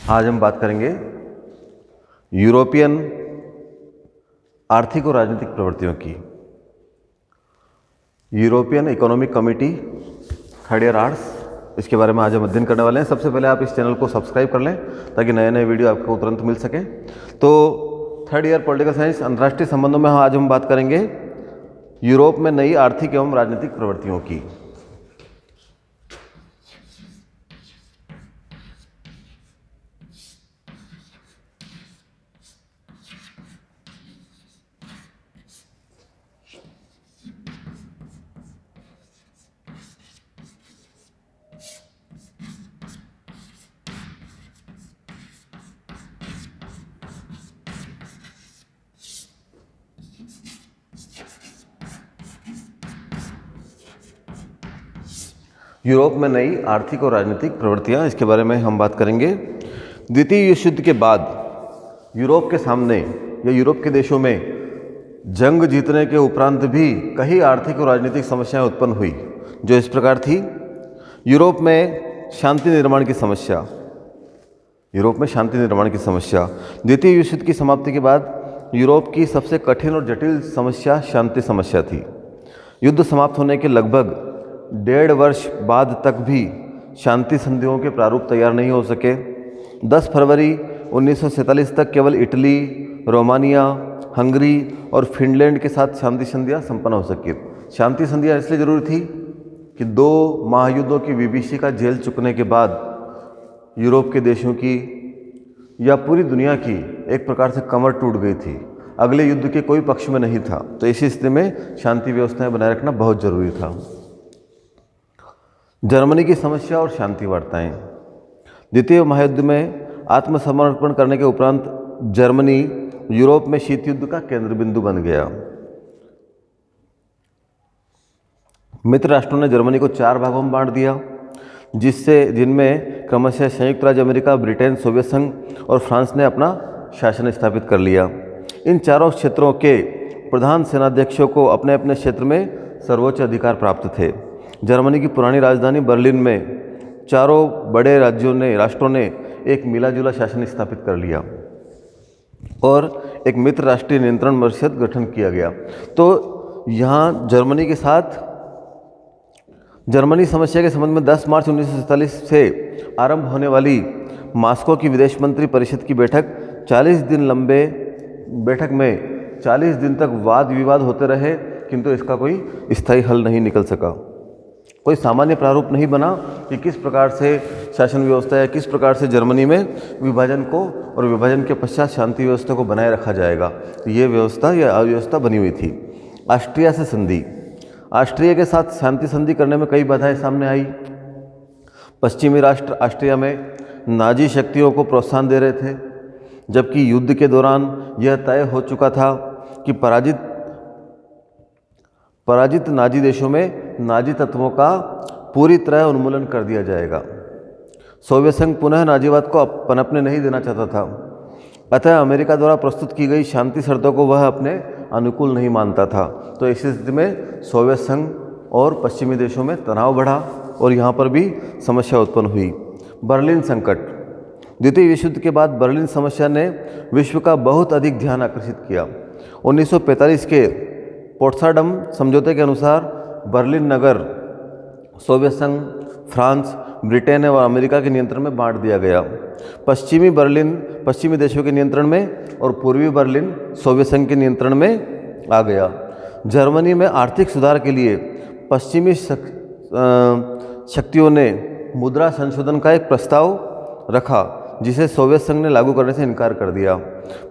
आज हम बात करेंगे यूरोपियन आर्थिक और राजनीतिक प्रवृत्तियों की। European economic committee third year arts, इसके बारे में आज हम अध्ययन करने वाले हैं। सबसे पहले आप इस चैनल को सब्सक्राइब कर लें ताकि नए नए वीडियो आपको तुरंत मिल सके। तो थर्ड ईयर पॉलिटिकल साइंस अंतर्राष्ट्रीय संबंधों में आज हम बात करेंगे यूरोप में नई आर्थिक एवं राजनीतिक प्रवृत्तियों की। यूरोप में नई आर्थिक और राजनीतिक प्रवृत्तियां, इसके बारे में हम बात करेंगे। द्वितीय विश्व युद्ध के बाद यूरोप के सामने या यूरोप के देशों में जंग जीतने के उपरांत भी कई आर्थिक और राजनीतिक समस्याएं उत्पन्न हुई, जो इस प्रकार थी। यूरोप में शांति निर्माण की समस्या। यूरोप में शांति निर्माण की समस्या द्वितीय विश्व युद्ध की समाप्ति के बाद यूरोप की सबसे कठिन और जटिल समस्या शांति समस्या थी। युद्ध समाप्त होने के लगभग 1.5 वर्ष बाद तक भी शांति संधियों के प्रारूप तैयार नहीं हो सके। 10 फरवरी 1947 तक केवल इटली, रोमानिया, हंगरी और फिनलैंड के साथ शांति संधियां संपन्न हो सकी। शांति संधियां इसलिए जरूरी थी कि 2 महायुद्धों की विभीषिका झेल चुकने के बाद यूरोप के देशों की या पूरी दुनिया की एक प्रकार से कमर टूट गई थी, अगले युद्ध के कोई पक्ष में नहीं था। तो ऐसी स्थिति में शांति व्यवस्थाएं बनाए रखना बहुत जरूरी था। जर्मनी की समस्या और शांति वार्ताएं। द्वितीय महायुद्ध में आत्मसमर्पण करने के उपरांत जर्मनी यूरोप में शीत युद्ध का केंद्र बिंदु बन गया। मित्र राष्ट्रों ने जर्मनी को 4 भागों में बांट दिया, जिनमें क्रमशः संयुक्त राज्य अमेरिका, ब्रिटेन, सोवियत संघ और फ्रांस ने अपना शासन स्थापित कर लिया। इन चारों क्षेत्रों के प्रधान सेनाध्यक्षों को अपने अपने क्षेत्र में सर्वोच्च अधिकार प्राप्त थे। जर्मनी की पुरानी राजधानी बर्लिन में चारों बड़े राष्ट्रों ने एक मिला-जुला शासन स्थापित कर लिया और एक मित्र राष्ट्रीय नियंत्रण परिषद गठन किया गया। तो यहाँ जर्मनी समस्या के संबंध में 10 मार्च 1947 से आरंभ होने वाली मॉस्को की विदेश मंत्री परिषद की बैठक 40 दिन लंबे बैठक में 40 दिन तक वाद विवाद होते रहे, किंतु इसका कोई स्थायी हल नहीं निकल सका। कोई सामान्य प्रारूप नहीं बना कि किस प्रकार से शासन व्यवस्था या किस प्रकार से जर्मनी में विभाजन को और विभाजन के पश्चात शांति व्यवस्था को बनाए रखा जाएगा। तो ये व्यवस्था या अव्यवस्था बनी हुई थी। ऑस्ट्रिया से संधि। ऑस्ट्रिया के साथ शांति संधि करने में कई बाधाएं सामने आई। पश्चिमी राष्ट्र ऑस्ट्रिया में नाजी शक्तियों को प्रोत्साहन दे रहे थे, जबकि युद्ध के दौरान यह तय हो चुका था कि पराजित नाजी देशों में नाजी तत्वों का पूरी तरह उन्मूलन कर दिया जाएगा। सोवियत संघ पुनः नाजीवाद को पनपने नहीं देना चाहता था, अतः अमेरिका द्वारा प्रस्तुत की गई शांति शर्तों को वह अपने अनुकूल नहीं मानता था। तो इस स्थिति में सोवियत संघ और पश्चिमी देशों में तनाव बढ़ा और यहाँ पर भी समस्या उत्पन्न हुई। बर्लिन संकट। द्वितीय विश्व युद्ध के बाद बर्लिन समस्या ने विश्व का बहुत अधिक ध्यान आकर्षित किया। 1945 के पोट्सडाम समझौते के अनुसार बर्लिन नगर सोवियत संघ, फ्रांस, ब्रिटेन और अमेरिका के नियंत्रण में बांट दिया गया। पश्चिमी बर्लिन पश्चिमी देशों के नियंत्रण में और पूर्वी बर्लिन सोवियत संघ के नियंत्रण में आ गया। जर्मनी में आर्थिक सुधार के लिए पश्चिमी शक्तियों ने मुद्रा संशोधन का एक प्रस्ताव रखा, जिसे सोवियत संघ ने लागू करने से इनकार कर दिया।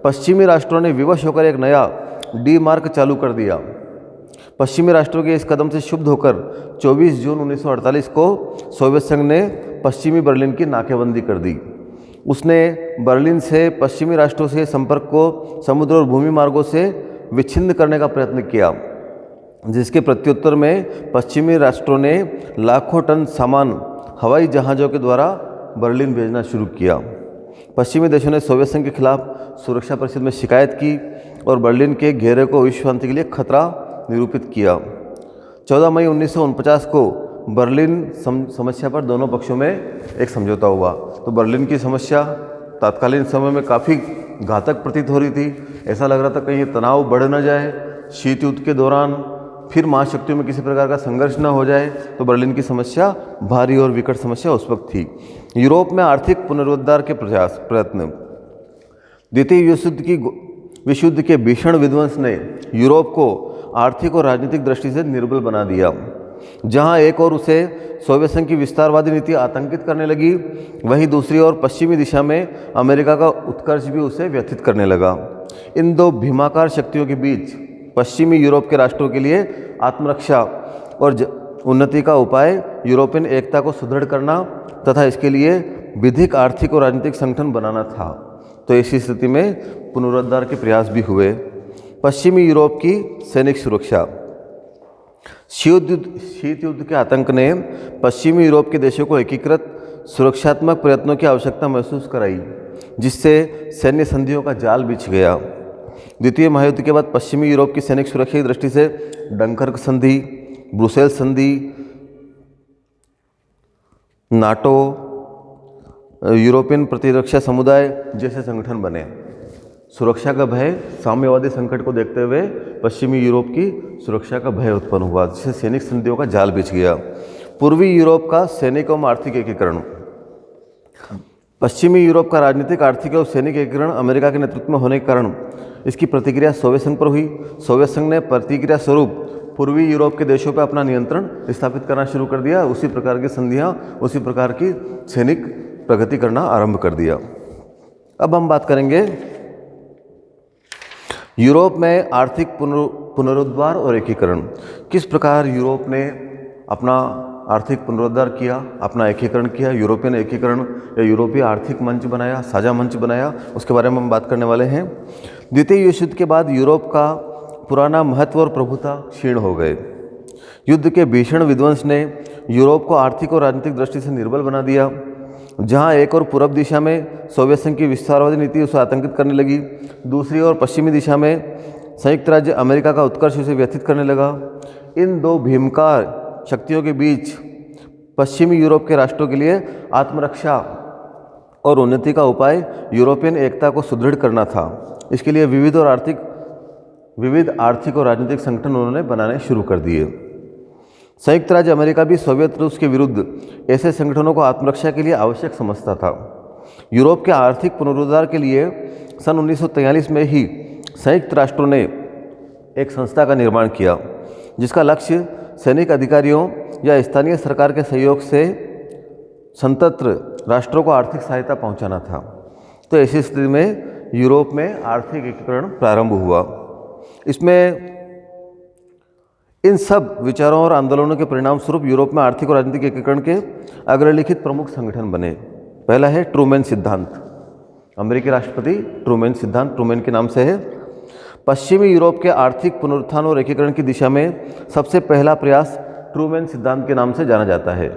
पश्चिमी राष्ट्रों ने विवश होकर एक नया डी मार्क चालू कर दिया। पश्चिमी राष्ट्रों के इस कदम से क्षुब्ध होकर 24 जून 1948 को सोवियत संघ ने पश्चिमी बर्लिन की नाकेबंदी कर दी। उसने बर्लिन से पश्चिमी राष्ट्रों से संपर्क को समुद्र और भूमि मार्गों से विच्छिन्न करने का प्रयत्न किया, जिसके प्रत्युत्तर में पश्चिमी राष्ट्रों ने लाखों टन सामान हवाई जहाज़ों के द्वारा बर्लिन भेजना शुरू किया। पश्चिमी देशों ने सोवियत संघ के खिलाफ सुरक्षा परिषद में शिकायत की और बर्लिन के घेरे को विश्व शांति के लिए खतरा निरूपित किया। 14 मई 1949 को बर्लिन समस्या पर दोनों पक्षों में एक समझौता हुआ। तो बर्लिन की समस्या तत्कालीन समय में काफ़ी घातक प्रतीत हो रही थी। ऐसा लग रहा था कहीं तनाव बढ़ न जाए, शीत युद्ध के दौरान फिर महाशक्तियों में किसी प्रकार का संघर्ष न हो जाए। तो बर्लिन की समस्या भारी और विकट समस्या उस वक्त थी। यूरोप में आर्थिक पुनरुद्धार के प्रयत्न। द्वितीय विश्व युद्ध के भीषण विध्वंस ने यूरोप को आर्थिक और राजनीतिक दृष्टि से निर्बल बना दिया। जहां एक और उसे सोवियत संघ की विस्तारवादी नीति आतंकित करने लगी, वहीं दूसरी ओर पश्चिमी दिशा में अमेरिका का उत्कर्ष भी उसे व्यथित करने लगा। इन दो भीमाकार शक्तियों के बीच पश्चिमी यूरोप के राष्ट्रों के लिए आत्मरक्षा और उन्नति का उपाय यूरोपियन एकता को सुदृढ़ करना तथा इसके लिए विधिक, आर्थिक और राजनीतिक संगठन बनाना था। तो ऐसी स्थिति में पुनरुद्धार के प्रयास भी हुए। पश्चिमी यूरोप की सैनिक सुरक्षा। शीत युद्ध के आतंक ने पश्चिमी यूरोप के देशों को एकीकृत सुरक्षात्मक प्रयत्नों की आवश्यकता महसूस कराई, जिससे सैन्य संधियों का जाल बिछ गया। द्वितीय महायुद्ध के बाद पश्चिमी यूरोप की सैनिक सुरक्षा की दृष्टि से डंकर्क संधि, ब्रुसेल्स संधि, नाटो, यूरोपियन प्रतिरक्षा समुदाय जैसे संगठन बने। सुरक्षा का भय, साम्यवादी संकट को देखते हुए पश्चिमी यूरोप की सुरक्षा का भय उत्पन्न हुआ, जिससे सैनिक संधियों का जाल बिछ गया। पूर्वी यूरोप का सैनिक और आर्थिक एकीकरण। पश्चिमी यूरोप का राजनीतिक, आर्थिक और सैनिक एकीकरण अमेरिका के नेतृत्व में होने के कारण इसकी प्रतिक्रिया सोवियत संघ पर हुई। सोवियत संघ ने प्रतिक्रिया स्वरूप पूर्वी यूरोप के देशों पर अपना नियंत्रण स्थापित करना शुरू कर दिया। उसी प्रकार की संधियां, उसी प्रकार की सैनिक प्रगति करना आरंभ कर दिया। अब हम बात करेंगे यूरोप में आर्थिक पुनरुद्धार और एकीकरण। किस प्रकार यूरोप ने अपना आर्थिक पुनरुद्धार किया, अपना एकीकरण किया, यूरोपियन एकीकरण या यूरोपीय आर्थिक मंच बनाया, साझा मंच बनाया, उसके बारे में हम बात करने वाले हैं। द्वितीय विश्व युद्ध के बाद यूरोप का पुराना महत्व और प्रभुता क्षीण हो गए। युद्ध के भीषण विध्वंस ने यूरोप को आर्थिक और राजनीतिक दृष्टि से निर्बल बना दिया। जहां एक और पूर्व दिशा में सोवियत संघ की विस्तारवादी नीति उसे आतंकित करने लगी, दूसरी ओर पश्चिमी दिशा में संयुक्त राज्य अमेरिका का उत्कर्ष उसे व्यथित करने लगा। इन दो भीमकार शक्तियों के बीच पश्चिमी यूरोप के राष्ट्रों के लिए आत्मरक्षा और उन्नति का उपाय यूरोपियन एकता को सुदृढ़ करना था। इसके लिए विविध आर्थिक और राजनीतिक संगठन उन्होंने बनाने शुरू कर दिए। संयुक्त राज्य अमेरिका भी सोवियत रूस के विरुद्ध ऐसे संगठनों को आत्मरक्षा के लिए आवश्यक समझता था। यूरोप के आर्थिक पुनरुद्धार के लिए सन 1943 में ही संयुक्त राष्ट्रों ने एक संस्था का निर्माण किया, जिसका लक्ष्य सैनिक अधिकारियों या स्थानीय सरकार के सहयोग से स्वतंत्र राष्ट्रों को आर्थिक सहायता पहुंचाना था। तो ऐसी स्थिति में यूरोप में आर्थिक एकीकरण प्रारंभ हुआ। इसमें इन सब विचारों और आंदोलनों के परिणाम स्वरूप यूरोप में आर्थिक और राजनीतिक एकीकरण के अग्रलिखित प्रमुख संगठन बने। पहला है ट्रूमैन सिद्धांत। अमेरिकी राष्ट्रपति ट्रूमैन सिद्धांत ट्रूमैन के नाम से है। पश्चिमी यूरोप के आर्थिक पुनरुत्थान और एकीकरण की दिशा में सबसे पहला प्रयास ट्रूमैन सिद्धांत के नाम से जाना जाता है।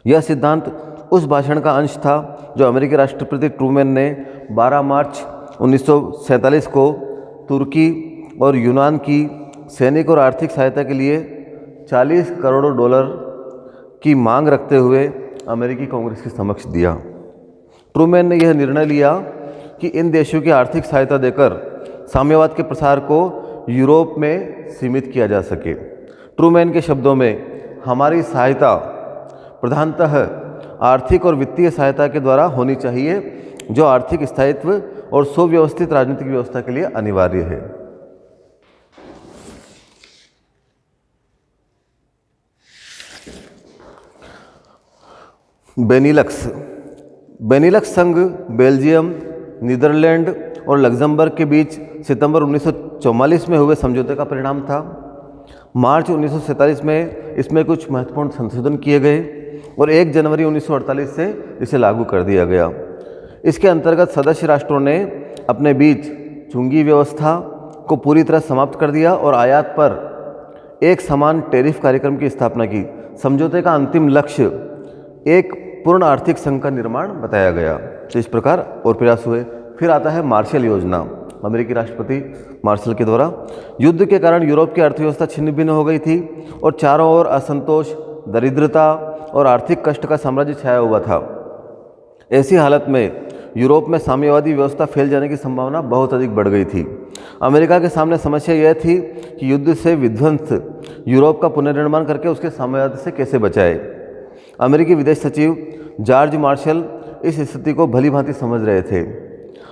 यह सिद्धांत उस भाषण का अंश था जो अमेरिकी राष्ट्रपति ट्रूमैन ने 12 मार्च 1947 को तुर्की और यूनान की सैनिक और आर्थिक सहायता के लिए $40 करोड़ की मांग रखते हुए अमेरिकी कांग्रेस के समक्ष दिया। ट्रूमैन ने यह निर्णय लिया कि इन देशों की आर्थिक सहायता देकर साम्यवाद के प्रसार को यूरोप में सीमित किया जा सके। ट्रूमैन के शब्दों में, हमारी सहायता प्रधानतः आर्थिक और वित्तीय सहायता के द्वारा होनी चाहिए, जो आर्थिक स्थायित्व और सुव्यवस्थित राजनीतिक व्यवस्था के लिए अनिवार्य है। बेनिलक्स संघ बेल्जियम, नीदरलैंड और लग्जमबर्ग के बीच सितंबर 1944 में हुए समझौते का परिणाम था। मार्च 1947 में इसमें कुछ महत्वपूर्ण संशोधन किए गए और 1 जनवरी 1948 से इसे लागू कर दिया गया। इसके अंतर्गत सदस्य राष्ट्रों ने अपने बीच चुंगी व्यवस्था को पूरी तरह समाप्त कर दिया और आयात पर एक समान टैरिफ कार्यक्रम की स्थापना की। समझौते का अंतिम लक्ष्य एक पूर्ण आर्थिक संघ का निर्माण बताया गया। तो इस प्रकार और प्रयास हुए। फिर आता है मार्शल योजना, अमेरिकी राष्ट्रपति मार्शल के द्वारा। युद्ध के कारण यूरोप की अर्थव्यवस्था छिन्न भिन्न हो गई थी और चारों ओर असंतोष, दरिद्रता और आर्थिक कष्ट का साम्राज्य छाया हुआ था। ऐसी हालत में यूरोप में साम्यवादी व्यवस्था फैल जाने की संभावना बहुत अधिक बढ़ गई थी। अमेरिका के सामने समस्या यह थी कि युद्ध से विध्वंस यूरोप का पुनर्निर्माण करके उसके साम्यवाद से कैसे बचाए। अमेरिकी विदेश सचिव जॉर्ज मार्शल इस स्थिति को भली भांति समझ रहे थे।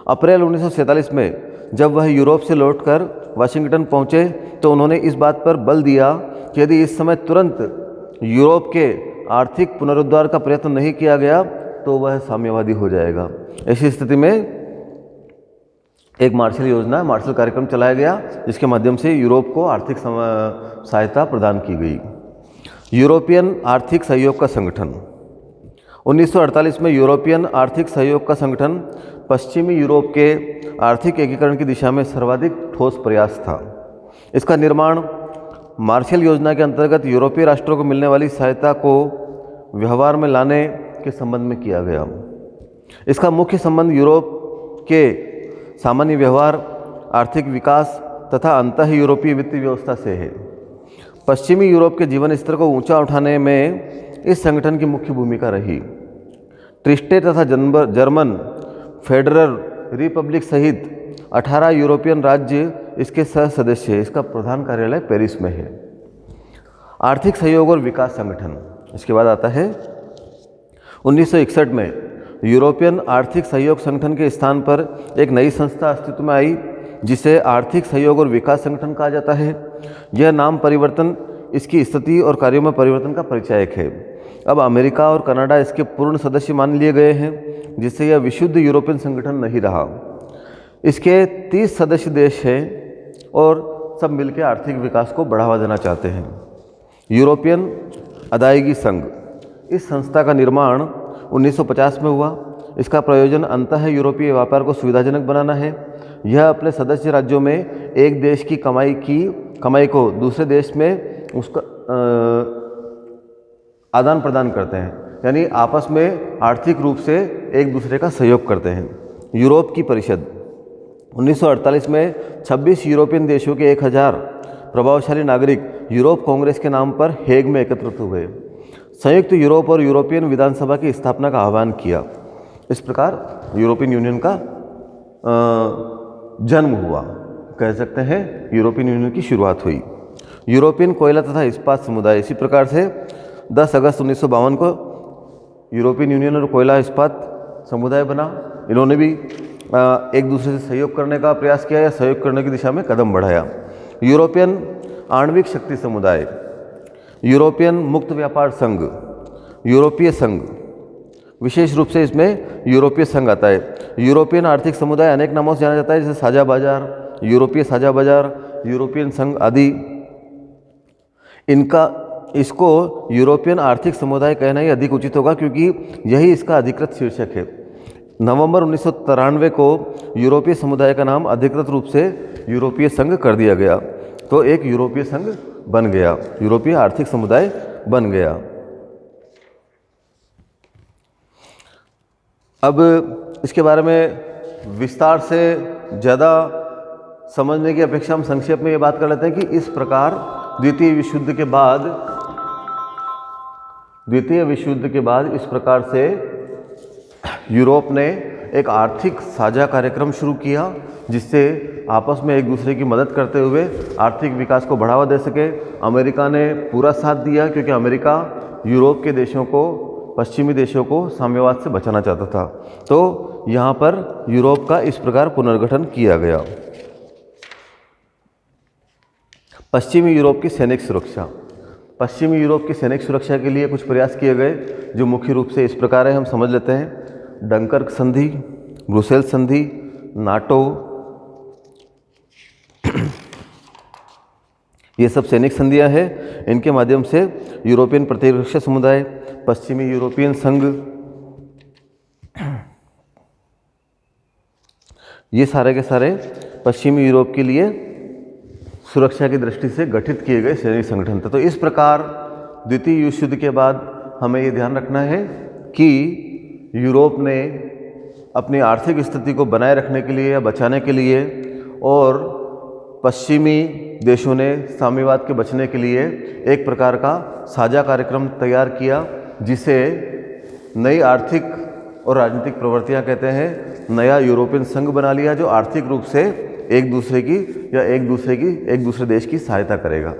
अप्रैल 1947 में जब वह यूरोप से लौटकर वाशिंगटन पहुंचे तो उन्होंने इस बात पर बल दिया कि यदि इस समय तुरंत यूरोप के आर्थिक पुनरुद्धार का प्रयत्न नहीं किया गया तो वह साम्यवादी हो जाएगा। ऐसी स्थिति में एक मार्शल योजना, मार्शल कार्यक्रम चलाया गया, जिसके माध्यम से यूरोप को आर्थिक सहायता प्रदान की गई। यूरोपियन आर्थिक सहयोग का संगठन 1948 में यूरोपियन आर्थिक सहयोग का संगठन पश्चिमी यूरोप के आर्थिक एकीकरण की दिशा में सर्वाधिक ठोस प्रयास था। इसका निर्माण मार्शल योजना के अंतर्गत यूरोपीय राष्ट्रों को मिलने वाली सहायता को व्यवहार में लाने के संबंध में किया गया। इसका मुख्य संबंध यूरोप के सामान्य व्यवहार, आर्थिक विकास तथा अंतः यूरोपीय वित्तीय व्यवस्था से है। पश्चिमी यूरोप के जीवन स्तर को ऊंचा उठाने में इस संगठन की मुख्य भूमिका रही। ट्रिस्टे तथा जर्मन फेडरल रिपब्लिक सहित 18 यूरोपियन राज्य इसके सह सदस्य हैं। इसका प्रधान कार्यालय पेरिस में है। आर्थिक सहयोग और विकास संगठन, इसके बाद आता है 1961 में यूरोपियन आर्थिक सहयोग संगठन के स्थान पर एक नई संस्था अस्तित्व में आई जिसे आर्थिक सहयोग और विकास संगठन कहा जाता है। यह नाम परिवर्तन इसकी स्थिति और कार्यों में परिवर्तन का परिचायक है। अब अमेरिका और कनाडा इसके पूर्ण सदस्य मान लिए गए हैं, जिससे यह विशुद्ध यूरोपियन संगठन नहीं रहा। इसके 30 सदस्य देश हैं और सब मिलकर आर्थिक विकास को बढ़ावा देना चाहते हैं। यूरोपियन अदायगी संघ, इस संस्था का निर्माण 1950 में हुआ। इसका प्रयोजन अंतः यूरोपीय व्यापार को सुविधाजनक बनाना है। यह अपने सदस्य राज्यों में एक देश की कमाई को दूसरे देश में उसका आदान प्रदान करते हैं, यानी आपस में आर्थिक रूप से एक दूसरे का सहयोग करते हैं। यूरोप की परिषद 1948 में 26 यूरोपियन देशों के 1000 प्रभावशाली नागरिक यूरोप कांग्रेस के नाम पर हेग में एकत्रित हुए। संयुक्त यूरोप और यूरोपियन विधानसभा की स्थापना का आह्वान किया। इस प्रकार यूरोपियन यूनियन का जन्म हुआ, कह सकते हैं यूरोपियन यूनियन की शुरुआत हुई। यूरोपियन कोयला तथा इस्पात समुदाय, इसी प्रकार से 10 अगस्त 1952 को यूरोपियन यूनियन और कोयला इस्पात समुदाय बना। इन्होंने भी एक दूसरे से सहयोग करने का प्रयास किया या सहयोग करने की दिशा में कदम बढ़ाया। यूरोपियन आणविक शक्ति समुदाय, यूरोपियन मुक्त व्यापार संघ, यूरोपीय संघ, विशेष रूप से इसमें यूरोपीय संघ आता है। यूरोपियन आर्थिक समुदाय अनेक नामों से जाना जाता है, जैसे साझा बाजार, यूरोपीय साझा बाजार, यूरोपियन संघ आदि। इसको यूरोपियन आर्थिक समुदाय कहना ही अधिक उचित होगा क्योंकि यही इसका अधिकृत शीर्षक है। नवंबर 1993 को यूरोपीय समुदाय का नाम अधिकृत रूप से यूरोपीय संघ कर दिया गया, तो एक यूरोपीय संघ बन गया, यूरोपीय आर्थिक समुदाय बन गया। अब इसके बारे में विस्तार से ज़्यादा समझने की अपेक्षा हम संक्षेप में ये बात कर लेते हैं कि इस प्रकार द्वितीय विश्व युद्ध के बाद इस प्रकार से यूरोप ने एक आर्थिक साझा कार्यक्रम शुरू किया, जिससे आपस में एक दूसरे की मदद करते हुए आर्थिक विकास को बढ़ावा दे सके। अमेरिका ने पूरा साथ दिया क्योंकि अमेरिका यूरोप के देशों को, पश्चिमी देशों को साम्यवाद से बचाना चाहता था। तो यहाँ पर यूरोप का इस प्रकार पुनर्गठन किया गया। पश्चिमी यूरोप की सैनिक सुरक्षा, पश्चिमी यूरोप की सैनिक सुरक्षा के लिए कुछ प्रयास किए गए जो मुख्य रूप से इस प्रकार है, हम समझ लेते हैं। डंकर्क संधि, ब्रुसेल्स संधि, नाटो, ये सब सैनिक संधियां हैं। इनके माध्यम से यूरोपियन प्रतिरक्षा समुदाय, पश्चिमी यूरोपियन संघ, ये सारे के सारे पश्चिमी यूरोप के लिए सुरक्षा की दृष्टि से गठित किए गए सैनिक संगठन थे। तो इस प्रकार द्वितीय विश्व युद्ध के बाद हमें ये ध्यान रखना है कि यूरोप ने अपनी आर्थिक स्थिति को बनाए रखने के लिए या बचाने के लिए और पश्चिमी देशों ने साम्यवाद के बचने के लिए एक प्रकार का साझा कार्यक्रम तैयार किया, जिसे नई आर्थिक और राजनीतिक प्रवृत्तियां कहते हैं नया यूरोपियन संघ बना लिया जो आर्थिक रूप से एक दूसरे देश की सहायता करेगा।